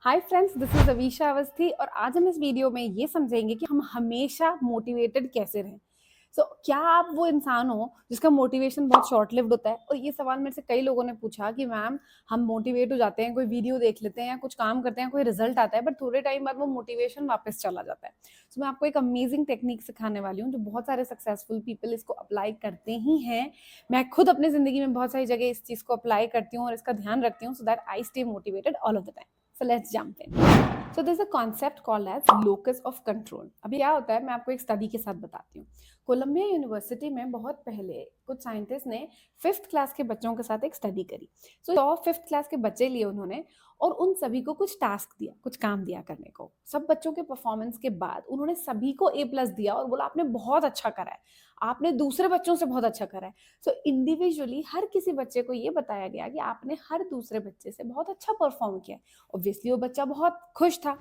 Hi friends, this is Avisha Awasthi और आज हम इस वीडियो में ये समझेंगे कि हम हमेशा मोटिवेटेड कैसे रहें। क्या आप वो इंसान हो जिसका मोटिवेशन बहुत शॉर्ट लिव्ड होता है? और ये सवाल मेरे से कई लोगों ने पूछा कि मैम, हम मोटिवेट हो जाते हैं, कोई वीडियो देख लेते हैं या कुछ काम करते हैं, कोई रिजल्ट आता है, बट थोड़े टाइम बाद वो मोटिवेशन वापस चला जाता है। मैं आपको एक अमेजिंग टेक्निक सिखाने वाली हूँ जो बहुत सारे सक्सेसफुल पीपल इसको अप्लाई करते ही हैं। मैं खुद अपनी जिंदगी में बहुत सारी जगह इस चीज को अप्लाई करती हूँ और इसका ध्यान रखती हूँ, so that I stay motivated all of the time. So let's jump in. So there's a concept called as locus of control. अभी क्या होता है, मैं आपको एक स्टडी के साथ बताती हूँ। कोलंबिया यूनिवर्सिटी में बहुत पहले कुछ साइंटिस्ट ने 5th क्लास के बच्चों के साथ एक स्टडी करी। 5th क्लास के बच्चे लिए उन्होंने और उन सभी को कुछ टास्क दिया, कुछ काम दिया करने को। सब बच्चों के परफॉर्मेंस के बाद उन्होंने सभी को A+ दिया और बोला आपने बहुत अच्छा करा है, आपने दूसरे बच्चों से बहुत अच्छा करा है। इंडिविजुअली हर किसी बच्चे को ये बताया गया कि आपने हर दूसरे बच्चे से बहुत अच्छा परफॉर्म किया। ऑब्वियसली वो बच्चा बहुत खुश था।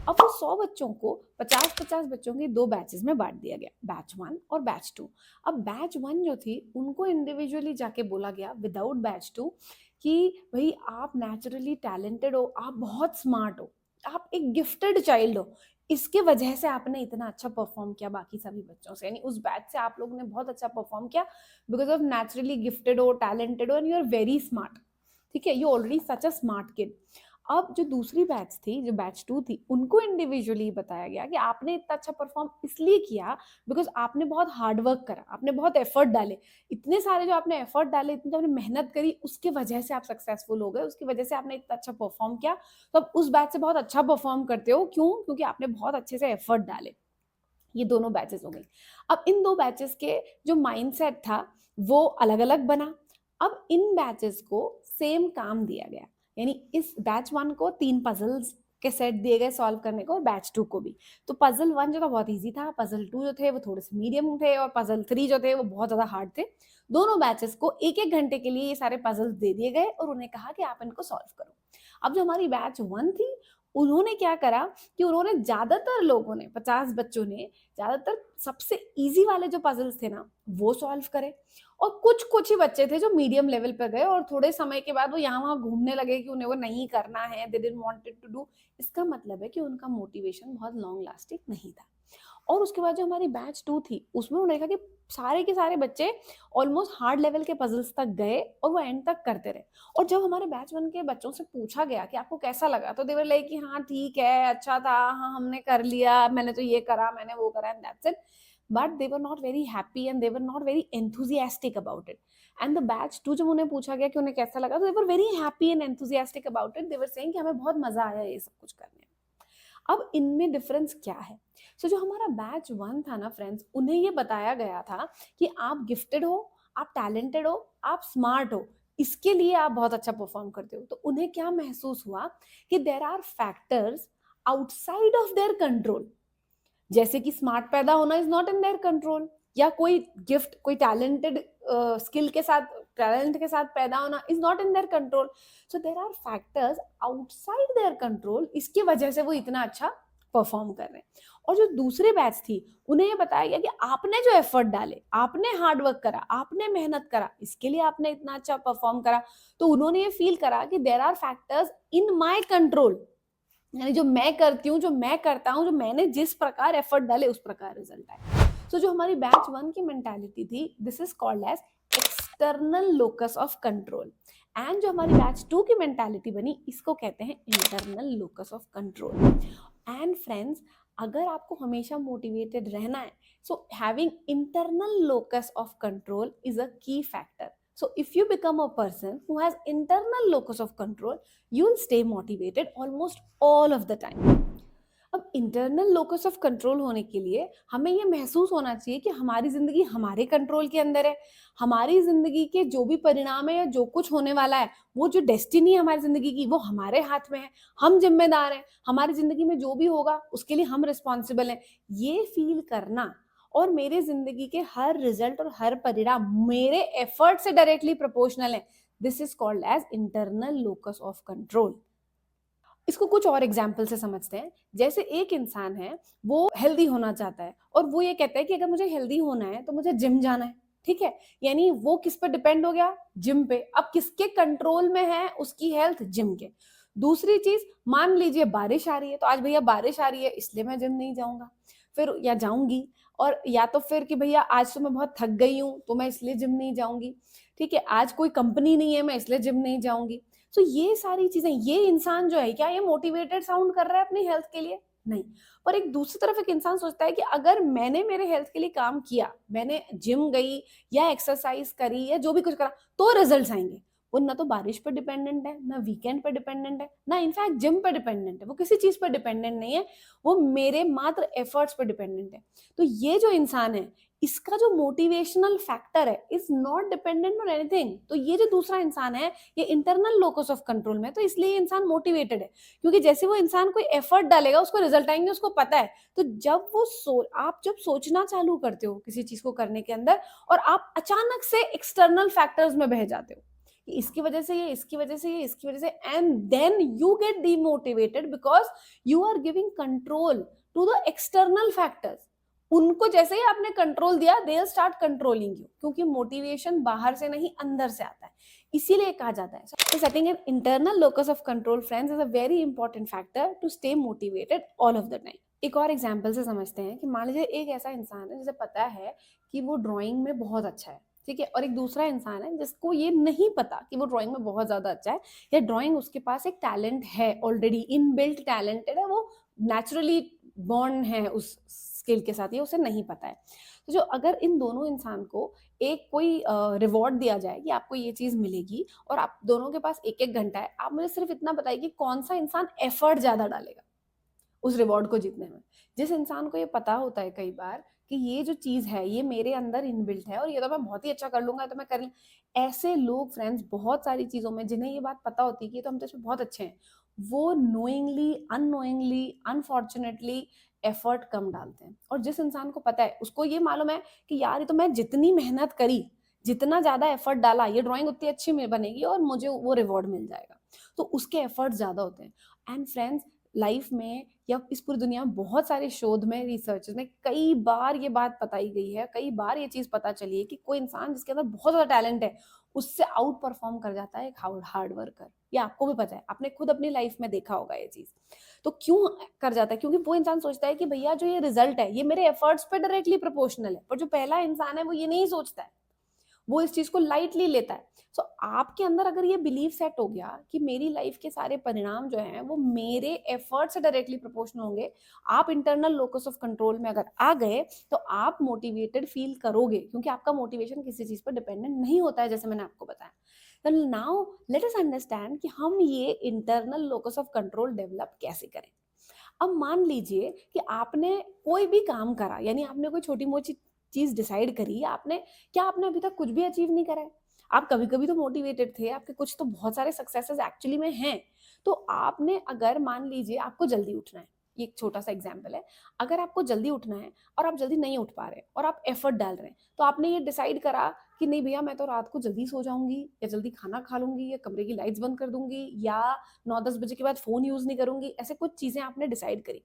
अब वो 100 बच्चों को 50-50 बच्चों के 2 बैचेस में बांट दिया गया, बैच 1 और बैच 2। अब बैच 1 जो थी उनको इंडिविजुअली जाके बोला गया विदाउट बैच 2 कि भाई आप नेचुरली टैलेंटेड हो, आप बहुत स्मार्ट हो, आप एक गिफ्टेड चाइल्ड हो, इसके वजह से आपने इतना अच्छा परफॉर्म किया बाकी सभी बच्चों से। यानी उस बैच से आप लोगों ने बहुत अच्छा परफॉर्म किया बिकॉज ऑफ नेचुरली गिफ्टेड हो, टैलेंटेड हो and you are very smart. ठीक है, you already such a smart kid. अब जो दूसरी बैच थी, जो बैच 2 थी, उनको इंडिविजुअली बताया गया कि आपने इतना अच्छा परफॉर्म इसलिए किया बिकॉज आपने बहुत हार्ड वर्क करा, आपने बहुत एफर्ट डाले, इतने सारे जो आपने एफर्ट डाले, इतनी जो आपने मेहनत करी, उसके वजह से आप सक्सेसफुल हो गए, उसकी वजह से आपने इतना अच्छा परफॉर्म किया। तो अब उस बैच से बहुत अच्छा परफॉर्म करते हो, क्यों? क्योंकि आपने बहुत अच्छे से एफर्ट डाले। ये दोनों बैचेस हो गई। अब इन 2 बैचेस के जो माइंडसेट था वो अलग अलग बना। अब इन बैचेस को सेम काम दिया गया, यानी इस बैच 1 को 3 पजल्स के सेट दिए गए सॉल्व करने को और बैच 2 को भी। तो पजल 1 जो था बहुत इजी था, पजल 2 जो थे वो थोड़े से मीडियम थे और पजल 3 जो थे वो बहुत ज्यादा हार्ड थे। दोनों बैचेस को एक एक घंटे के लिए ये सारे पजल्स दे दिए गए और उन्हें कहा कि आप इनको सॉल्व करो। अब जो हमारी बैच 1 थी उन्होंने क्या करा कि उन्होंने ज्यादातर लोगों ने, 50 बच्चों ने ज्यादातर सबसे इजी वाले जो पजल्स थे ना वो सॉल्व करे, और कुछ कुछ ही बच्चे थे जो मीडियम लेवल पर गए और थोड़े समय के बाद वो यहाँ वहां घूमने लगे कि उन्हें वो नहीं करना है, they didn't wanted to do. इसका मतलब है कि उनका मोटिवेशन बहुत लॉन्ग लास्टिंग नहीं था। और उसके बाद जो हमारी बैच 2 थी उसमें उन्होंने देखा कि सारे के सारे बच्चे ऑलमोस्ट हार्ड लेवल के पजल्स तक गए और वो एंड तक करते रहे। और जब हमारे बैच 1 के बच्चों से पूछा गया कि आपको कैसा लगा, तो दे वर लाइक कि हाँ ठीक है, अच्छा था, हाँ हमने कर लिया, मैंने तो ये करा, मैंने वो करा, and that's it. But they were not very happy and they were not very enthusiastic about it. And the batch 2 जब उन्हें पूछा गया कि उन्हें कैसा लगा, तो they were very happy and enthusiastic about it. They were saying कि हमें बहुत मजा आया ये सब कुछ करने में। अब इनमें डिफरेंस क्या है? जो हमारा बैच 1 था ना फ्रेंड्स, उन्हें ये बताया गया था कि आप गिफ्टेड हो, आप टैलेंटेड हो, आप स्मार्ट हो, इसके लिए आप बहुत अच्छा परफॉर्म करते हो। तो उन्हें क्या महसूस हुआ कि there are factors outside of their control, जैसे कि स्मार्ट पैदा होना is not in their control, या कोई गिफ्ट, कोई टैलेंटेड स्किल के साथ, टैलेंट के साथ पैदा होना is not in their control. There are factors outside their control, इसकी वजह से वो इतना अच्छा परफॉर्म कर रहे हैं। और जो दूसरे बैच थी उन्हें ये बताया गया कि आपने जो एफर्ट डाले, आपने हार्ड वर्क करा, आपने मेहनत करा, इसके लिए आपने इतना अच्छा परफॉर्म करा। तो उन्होंने ये फील करा कि there are factors in my control, यानी जो मैं करती हूँ, जो मैं करता हूँ, जो मैंने जिस प्रकार एफर्ट डाले उस प्रकार रिजल्ट आए। जो हमारी बैच 1 की मेंटालिटी थी, this is called as external locus of control. And जो हमारी बैच 2 की मेंटालिटी बनी, इसको कहते हैं internal locus of control. And friends, अगर आपको हमेशा मोटिवेटेड रहना है, so having internal locus of control is a की factor. So if you become a person who has internal locus of control, you will stay motivated almost all of the time. अब internal locus of control होने के लिए हमें ये महसूस होना चाहिए कि हमारी जिंदगी हमारे कंट्रोल के अंदर है। हमारी जिंदगी के जो भी परिणाम है या जो कुछ होने वाला है, वो जो डेस्टिनी है हमारी जिंदगी की, वो हमारे हाथ में है। हम जिम्मेदार हैं, हमारी जिंदगी में जो भी होगा उसके लिए हम रिस्पॉन्सिबल हैं। ये फील करना, और मेरे जिंदगी के हर रिजल्ट और हर परिणाम मेरे एफर्ट से डायरेक्टली प्रोपोर्शनल है, this is called as internal locus of control. इसको कुछ और एग्जाम्पल से समझते हैं। जैसे एक इंसान है, वो हेल्दी होना चाहता है और वो ये कहता है कि अगर मुझे हेल्दी होना है तो मुझे जिम जाना है। ठीक है, यानी वो किस पर डिपेंड हो गया? जिम पे। अब किसके कंट्रोल में है उसकी हेल्थ? जिम के। दूसरी चीज, मान लीजिए बारिश आ रही है, तो आज भैया बारिश आ रही है इसलिए मैं जिम नहीं जाऊंगा, फिर या जाऊंगी, और या तो फिर कि भैया आज तो मैं बहुत थक गई हूँ तो मैं इसलिए जिम नहीं जाऊंगी, ठीक है, आज कोई कंपनी नहीं है मैं इसलिए जिम नहीं जाऊंगी। तो ये सारी चीजें, ये इंसान जो है क्या ये मोटिवेटेड साउंड कर रहा है अपनी हेल्थ के लिए? नहीं। पर एक दूसरी तरफ एक इंसान सोचता है कि अगर मैंने मेरे हेल्थ के लिए काम किया, मैंने जिम गई या एक्सरसाइज करी या जो भी कुछ करा, तो रिजल्ट्स आएंगे। वो ना तो बारिश पर डिपेंडेंट है, ना वीकेंड पर डिपेंडेंट है, ना इनफैक्ट जिम पर डिपेंडेंट है, वो किसी चीज पर डिपेंडेंट नहीं है, वो मेरे मात्र एफर्ट्स पर डिपेंडेंट है। तो ये जो इंसान है, इसका जो मोटिवेशनल फैक्टर है is not dependent on anything. तो ये जो दूसरा इंसान है, ये इंटरनल लोकस ऑफ कंट्रोल में है, तो इसलिए ये इंसान मोटिवेटेड है, क्योंकि जैसे वो इंसान कोई एफर्ट डालेगा उसको रिजल्ट आएंगे, उसको पता है। तो जब आप जब सोचना चालू करते हो किसी चीज को करने के अंदर, और आप अचानक से एक्सटर्नल फैक्टर्स में बह जाते हो कि इसकी वजह से ये, इसकी वजह से ये, इसकी वजह से, and then you get demotivated because you are giving control to the external factors. उनको जैसे ही आपने कंट्रोल दिया, they will start controlling you, क्योंकि मोटिवेशन बाहर से नहीं अंदर से आता है, इसीलिए कहा जाता है। So setting an internal locus of control, friends, is a very important factor to stay motivated all of the time. एक और एग्जाम्पल से समझते हैं कि मान लीजिए एक ऐसा इंसान है जिसे पता है कि वो ड्राइंग में बहुत अच्छा है, ठीक है, और एक दूसरा इंसान है जिसको ये नहीं पता कि वो ड्राइंग में बहुत ज्यादा अच्छा है, या ड्राइंग उसके पास एक टैलेंट है, ऑलरेडी इनबिल्ट टैलेंटेड है, वो नेचुरली बॉर्न है उस स्किल के साथ, ये उसे नहीं पता है। तो जो अगर इन दोनों इंसान को एक कोई रिवॉर्ड दिया जाए कि आपको ये चीज मिलेगी, और आप दोनों के पास एक एक घंटा है, आप मुझे सिर्फ इतना बताइए कि कौन सा इंसान एफर्ट ज्यादा डालेगा उस रिवॉर्ड को जीतने में। जिस इंसान को ये पता होता है कई बार कि ये जो चीज है ये मेरे अंदर इनबिल्ट है और ये तो मैं बहुत ही अच्छा कर लूंगा, तो मैं कर, ऐसे लोग फ्रेंड्स बहुत सारी चीजों में जिन्हें ये बात पता होती है कि तो हम तो इसमें बहुत अच्छे हैं, वो नोइंगली अननोइंगली अनफॉर्चुनेटली एफर्ट कम डालते हैं। और जिस इंसान को पता है, उसको ये मालूम है कि यार ये तो मैं जितनी मेहनत करी, जितना ज्यादा एफर्ट डाला, ये ड्राइंग उतनी अच्छी बनेगी और मुझे वो रिवॉर्ड मिल जाएगा, तो उसके एफर्ट ज्यादा होते हैं। एंड फ्रेंड्स, लाइफ में या इस पूरी दुनिया में बहुत सारे शोध में, रिसर्च में कई बार ये बात बताई गई है, कई बार ये चीज पता चली है कि कोई इंसान जिसके अंदर बहुत ज्यादा टैलेंट है उससे आउट परफॉर्म कर जाता है एक हार्ड वर्कर। ये आपको भी पता है, आपने खुद अपनी लाइफ में देखा होगा ये चीज। तो क्यों कर जाता है? क्योंकि वो इंसान सोचता है कि भैया जो ये रिजल्ट है ये मेरे एफर्ट्स पे डायरेक्टली प्रोपोर्शनल है, पर जो पहला इंसान है वो ये नहीं सोचता है, वो इस चीज को लाइटली लेता है। सो आपके अंदर अगर ये बिलीव सेट हो गया कि मेरी लाइफ के सारे परिणाम जो हैं वो मेरे एफर्ट से डायरेक्टली प्रोपोर्शनल होंगे, आप इंटरनल लोकस ऑफ कंट्रोल में अगर आ गए, तो आप मोटिवेटेड फील करोगे, क्योंकि आपका मोटिवेशन किसी चीज पर डिपेंडेंट नहीं होता है, जैसे मैंने आपको बताया। तो नाउ लेट अस अंडरस्टैंड कि हम ये internal locus of control develop कैसे करें। अब मान लीजिए कि आपने कोई भी काम करा, यानी आपने कोई छोटी मोटी चीज डिसाइड करी, आपने अभी तक कुछ भी अचीव नहीं करा है, आप कभी कभी तो मोटिवेटेड थे, आपके कुछ तो बहुत सारे सक्सेसेस एक्चुअली में हैं, तो आपने, अगर मान लीजिए आपको जल्दी उठना है, ये एक छोटा सा एग्जाम्पल है, अगर आपको जल्दी उठना है और आप जल्दी नहीं उठ पा रहे और आप एफर्ट डाल रहे हैं, तो आपने ये डिसाइड करा कि नहीं भैया मैं तो रात को जल्दी सो जाऊंगी, या जल्दी खाना खा लूंगी, या कमरे की लाइट्स बंद कर दूंगी, या 9-10 बजे के बाद फोन यूज नहीं करूंगी, ऐसे कुछ चीजें आपने डिसाइड करी,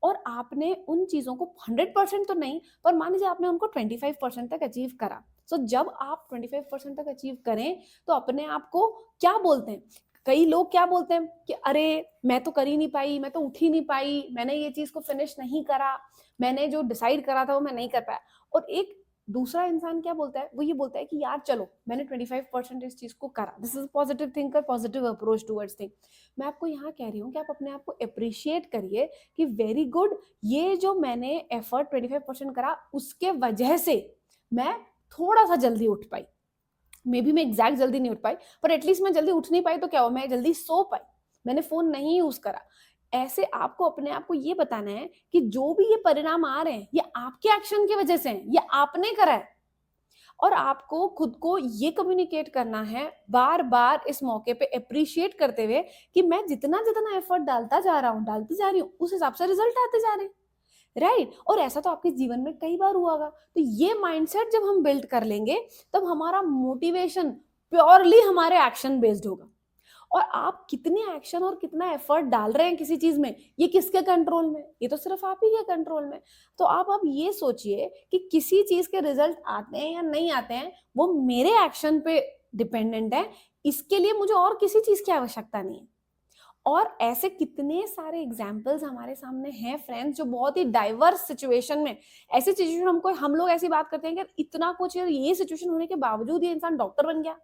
और आपने उन चीजों को 100% तो नहीं, पर मान लीजिए आपने उनको 25% तक अचीव करा। सो जब आप 25% तक अचीव करें, तो अपने आप को क्या बोलते हैं? कई लोग क्या बोलते हैं कि अरे मैं तो कर ही नहीं पाई, मैं तो उठ ही नहीं पाई, मैंने ये चीज को फिनिश नहीं करा, मैंने जो डिसाइड करा था वो मैं नहीं कर पाया। और एक दूसरा इंसान क्या बोलता है? वो ये बोलता है कि यार चलो मैंने 25% इस चीज को करा, this is positive thinker, positive approach towards thing. मैं आपको यहाँ कह रही हूँ कि आप अपने आप को अप्रिशिएट करिए कि वेरी गुड, ये जो मैंने एफर्ट 25% करा उसके वजह से मैं थोड़ा सा जल्दी उठ पाई, मे बी मैं एग्जैक्ट जल्दी नहीं उठ पाई, पर एटलीस्ट मैं जल्दी उठ नहीं पाई तो क्या हुआ, मैं जल्दी सो पाई, मैंने फोन नहीं यूज करा। ऐसे आपको अपने आप को ये बताना है कि जो भी ये परिणाम आ रहे हैं ये आपके एक्शन की वजह से हैं, ये आपने करा है, और आपको खुद को ये कम्युनिकेट करना है बार बार इस मौके पे अप्रिशिएट करते हुए कि मैं जितना जितना एफर्ट डालता जा रहा हूँ, डालती जा रही हूँ, उस हिसाब से रिजल्ट आते जा रहे हैं, राइट? और ऐसा तो आपके जीवन में कई बार हुआ होगा। तो ये माइंडसेट जब हम बिल्ड कर लेंगे, तब हमारा मोटिवेशन प्योरली हमारे एक्शन बेस्ड होगा। और आप कितने एक्शन और कितना एफर्ट डाल रहे हैं किसी चीज में, ये किसके कंट्रोल में? ये तो सिर्फ आप ही के कंट्रोल में। तो आप अब ये सोचिए कि किसी चीज के रिजल्ट आते हैं या नहीं आते हैं, वो मेरे एक्शन पे डिपेंडेंट है, इसके लिए मुझे और किसी चीज की आवश्यकता नहीं है। और ऐसे कितने सारे एग्जाम्पल्स हमारे सामने हैं फ्रेंड्स, जो बहुत ही डाइवर्स सिचुएशन में, ऐसी सिचुएशन हम लोग ऐसी बात करते हैं कि इतना कुछ ये सिचुएशन होने के बावजूद ये इंसान डॉक्टर बन गया,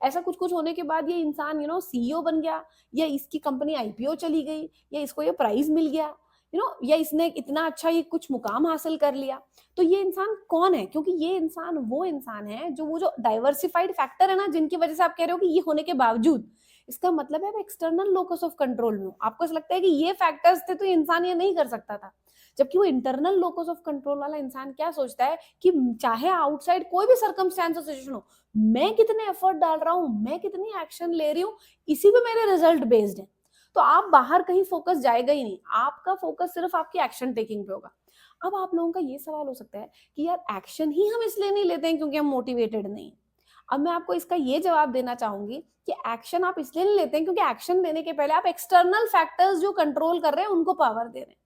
ऐसा कुछ कुछ होने के बाद ये इंसान सीईओ बन गया, या इसकी कंपनी आईपीओ चली गई, या इसको ये प्राइज मिल गया, या इसने इतना अच्छा ये कुछ मुकाम हासिल कर लिया। तो ये इंसान कौन है? क्योंकि ये इंसान वो इंसान है जो वो जो डाइवर्सिफाइड फैक्टर है ना, जिनकी वजह से आप कह रहे हो कि ये होने के बावजूद, इसका मतलब है एक्सटर्नल लोकस ऑफ कंट्रोल में हो। आपको ऐसा लगता है कि ये फैक्टर्स थे तो इंसान ये नहीं कर सकता था, जबकि वो इंटरनल लोकस ऑफ कंट्रोल वाला इंसान क्या सोचता है कि चाहे आउटसाइड कोई भी सर्कमस्टेंस और सिचुएशन हो, मैं कितने एफर्ट डाल रहा हूं, मैं कितनी एक्शन ले रही हूँ, इसी पे मेरे रिजल्ट बेस्ड है। तो आप बाहर कहीं फोकस जाएगा ही नहीं, आपका फोकस सिर्फ आपकी एक्शन टेकिंग पे होगा। अब आप लोगों का ये सवाल हो सकता है कि यार एक्शन ही हम इसलिए नहीं लेते हैं क्योंकि हम मोटिवेटेड नहीं। अब मैं आपको इसका ये जवाब देना चाहूंगी कि एक्शन आप इसलिए नहीं लेते हैं क्योंकि एक्शन लेने के पहले आप एक्सटर्नल फैक्टर्स जो कंट्रोल कर रहे हैं उनको पावर दे रहे हैं।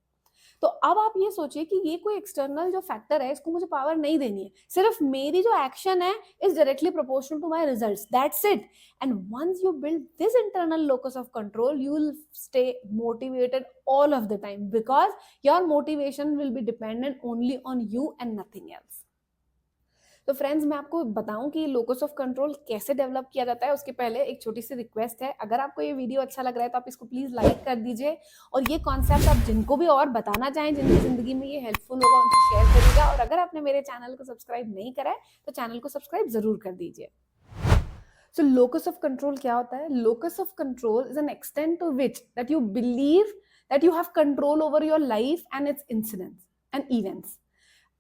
तो अब आप ये सोचिए कि ये कोई एक्सटर्नल जो फैक्टर है, इसको मुझे पावर नहीं देनी है, सिर्फ मेरी जो एक्शन है is directly proportional to my results, that's it. And once you build this internal locus of control, you will stay motivated all of the time because your motivation will be dependent only on you and nothing else। तो friends, मैं आपको बताऊं कि locus of control कैसे develop किया जाता है, उसके पहले एक छोटी सी रिक्वेस्ट है। अगर आपको ये वीडियो अच्छा लग रहा है तो आप इसको प्लीज लाइक कर दीजिए, और ये कॉन्सेप्ट आप जिनको भी और बताना चाहें, जिनकी जिंदगी में ये हेल्पफुल होगा, उनसे शेयर करिएगा। और अगर आपने मेरे चैनल को सब्सक्राइब नहीं करा है तो चैनल को सब्सक्राइब जरूर कर दीजिए। सो लोकस ऑफ कंट्रोल क्या होता है? Locus of control is an extent to which that you believe that you have control over your life and its incidents and events.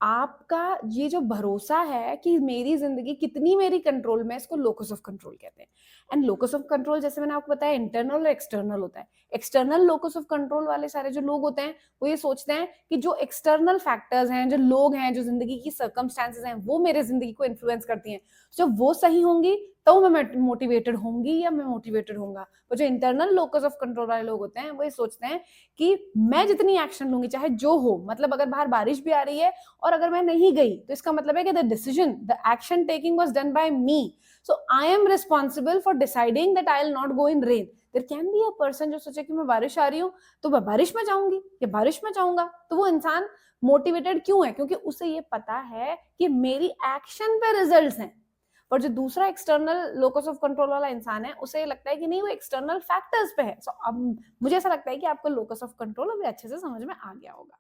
आपका ये जो भरोसा है कि मेरी जिंदगी कितनी मेरी कंट्रोल में, इसको लोकस ऑफ कंट्रोल कहते हैं। एंड लोकस ऑफ कंट्रोल, जैसे मैंने आपको बताया, इंटरनल और एक्सटर्नल होता है। एक्सटर्नल लोकस ऑफ कंट्रोल वाले सारे जो लोग होते हैं, वो ये सोचते हैं कि जो एक्सटर्नल फैक्टर्स हैं, जो लोग हैं, जो जिंदगी की सर्कमस्टांसेस हैं, वो मेरे जिंदगी को इन्फ्लुएंस करती हैं। जब वो सही होंगी तो मैं मोटिवेटेड होंगी या मैं मोटिवेटेड होऊंगा। और जो इंटरनल लोकस ऑफ कंट्रोल वाले लोग होते हैं, वो ये सोचते हैं कि मैं जितनी एक्शन लूंगी चाहे जो हो, मतलब अगर बाहर बारिश भी आ रही है और अगर मैं नहीं गई तो इसका मतलब है कि the decision, the action taking was done by me, so I am responsible for deciding that I will not go in rain. There can be a person जो सोचे कि मैं बारिश आ रही हूँ तो मैं बारिश में जाऊंगी या बारिश में जाऊंगा। तो वो इंसान मोटिवेटेड क्यों है? क्योंकि उसे ये पता है कि मेरी एक्शन पे रिजल्ट्स हैं। और जो दूसरा एक्सटर्नल लोकस ऑफ कंट्रोल वाला इंसान है, उसे लगता है कि नहीं, वो एक्सटर्नल फैक्टर्स पे है। सो अब मुझे ऐसा लगता है कि आपको लोकस ऑफ कंट्रोल अभी अच्छे से समझ में आ गया होगा।